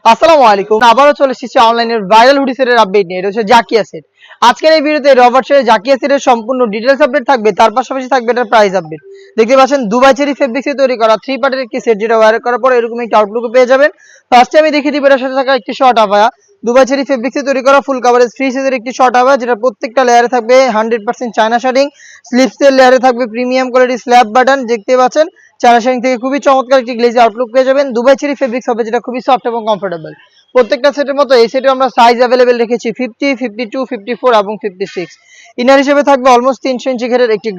আসসালামু আলাইকুম। আবারও চলে এসেছি অনলাইনের ভাইরাল হুডি সেটের আপডেট নিয়ে। এটা হচ্ছে জাকিয়া সেট। আজকের এই ভিডিওতে রবার্ট সেটের জাকিয়া সেটের সম্পূর্ণ ডিটেইলস আপডেট থাকবে, তার পাশাপাশি থাকবে এটার প্রাইস আপডেট। দেখতে পাচ্ছেন দুবাই চেরি ফেব্রিক্সে তৈরি করা 3 পার্টের একটি সেট, যেটা ওয়্যার করার পর এরকম একটি আউটলুক পেয়ে যাবেন। ফার্স্টে আমি দেখিয়ে দিব এটার সাথে থাকা একটি শর্ট আভায়া। দুবাই চেরি ফেব্রিক্সে তৈরি করা ফুল কভারেজ ফ্রি সাইজের একটি শর্ট আভায়া, যেটা প্রত্যেকটা লেয়ারে থাকবে 100% চায়না শাড়িং। স্লিপসের লেয়ারে থাকবে প্রিমিয়াম কোয়ালিটি স্ল্যাব বাটন। দেখতে পাচ্ছেন চায়না শাড়িং থেকে খুবই চমৎকার একটি গ্লেজি আউটলুক পেয়ে যাবেন। দুবাই চেরি ফেব্রিক্স হবে, যেটা খুবই সফট এবং কমফোর্টেবল। প্রত্যেকটা সেটের মতো এই সেটে আমরা সাইজ অ্যাভেলেবেল রেখেছি 50, 52, 54 এবং 56। ইনার হিসেবে থাকবে অলমোস্ট 300 ইঞ্চি ঘেরের একটি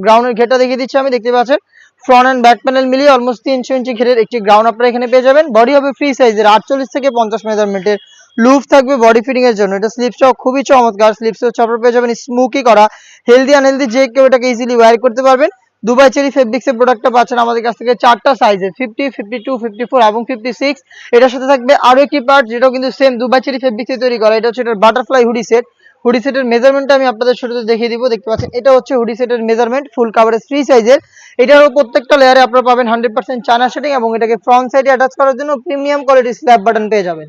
গ্রাউন্ডের ঘেরটা দেখিয়ে দিচ্ছি আমি। দেখতে পাচ্ছেন ফ্রন্ট এন্ড ব্যাক প্যানেল মিলিয়ে অলমোস্ট 300 ইঞ্চি ঘেরের একটি গ্রাউন্ড আপনারা এখানে পেয়ে যাবেন। বডি হবে ফ্রি সাইজের 48 থেকে 50 মেজারমেন্টের। লুপ থাকবে বডি ফিটিং এর জন্য। এটা স্লিপসটাও খুবই চমৎকার। স্লিপসের চাপড় পেয়ে যাবেন স্মোকি করা। হেলদি আনহেলদি যে কেউ এটাকে ইজিলি ওয়্যার করতে পারবেন। দুবাই চেরি ফেব্রিক্সের প্রোডাক্টটা পাচ্ছেন আমাদের কাছ থেকে চারটা সাইজে 50, 52, 54 এবং 56। এটার সাথে থাকবে আরো একটি পার্ট, যেটাও কিন্তু সেম দুবাই চেরি ফেব্রিক্সে তৈরি করা। এটা হচ্ছে এটার বাটারফ্লাই হুডি সেট। হুডি সেটের মেজারমেন্টটা আমি আপনাদের শুরুতে দেখিয়ে দিব। দেখতে পাচ্ছেন এটা হচ্ছে হুডি সেটের মেজারমেন্ট, ফুল কাভারেজ ফ্রি সাইজের। এটারও প্রত্যেকটা লেয়ারে আপনারা পাবেন 100% চায়না শেডিং এবং এটাকে ফ্রন্ট সাইডে অ্যাটাচ করার জন্য প্রিমিয়াম কোয়ালিটির স্ল্যাব বাটন পেয়ে যাবেন।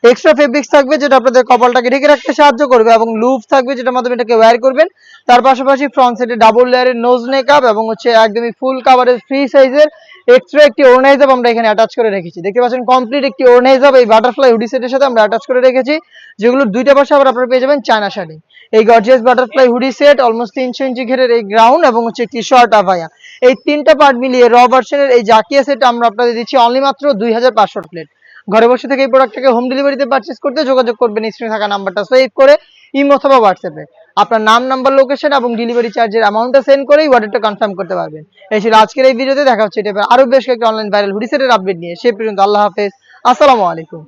এক্সট্রা ফেব্রিক্স থাকবে, যেটা আপনাদের কপালটাকে ঢেকে রাখতে সাহায্য করবে, এবং লুপ থাকবে যেটার মাধ্যমে এটাকে ওয়্যার করবেন। তার পাশাপাশি ফ্রন্ট সাইডে ডাবল লেয়ারের নোজ নেকআপ এবং হচ্ছে একদমই ফুল কাভারেজ ফ্রি সাইজের এক্সট্রা একটি ওড়নাইজাব আমরা এখানে অ্যাটাচ করে রেখেছি। দেখতে পাচ্ছেন কমপ্লিট একটি ওড়নাইজাব এই বাটারফ্লাই হুডি সেটের সাথে আমরা অ্যাটাচ করে রেখেছি, যেগুলোর দুইটা পাশে আবার আপনারা পেয়ে যাবেন চায়না শাড়ি। এই gorgeous butterfly hoodie set, almost 300 ইঞ্চি ঘেরের এই গ্রাউন্ড এবং হচ্ছে একটি শর্ট আভায়া, এই তিনটা পার্ট মিলিয়ে র ভার্সনের এই জাকিয়া সেট আমরা আপনাদের দিচ্ছি অনলি মাত্র 2500 প্লেট। ঘরে বসে থেকে এই প্রোডাক্টটাকে হোম ডেলিভারিতে পারচেজ করতে যোগাযোগ করবেন স্ক্রিনে থাকা নাম্বারটা সেভ করে ইমো অথবা হোয়াটসঅ্যাপে আপনার নাম, নাম্বার, লোকেশন এবং ডেলিভারি চার্জের অ্যামাউন্টটা সেন্ড করেই অর্ডারটা কনফার্ম করতে পারবেন। এই ছিল আজকের এই ভিডিওতে। দেখা হচ্ছে এটা আরো বেশ কয়েকটা অনলাইন ভাইরাল হুডি সেটের আপডেট নিয়ে। সে পর্যন্ত আল্লাহ হাফেজ, আসসালামু আলাইকুম।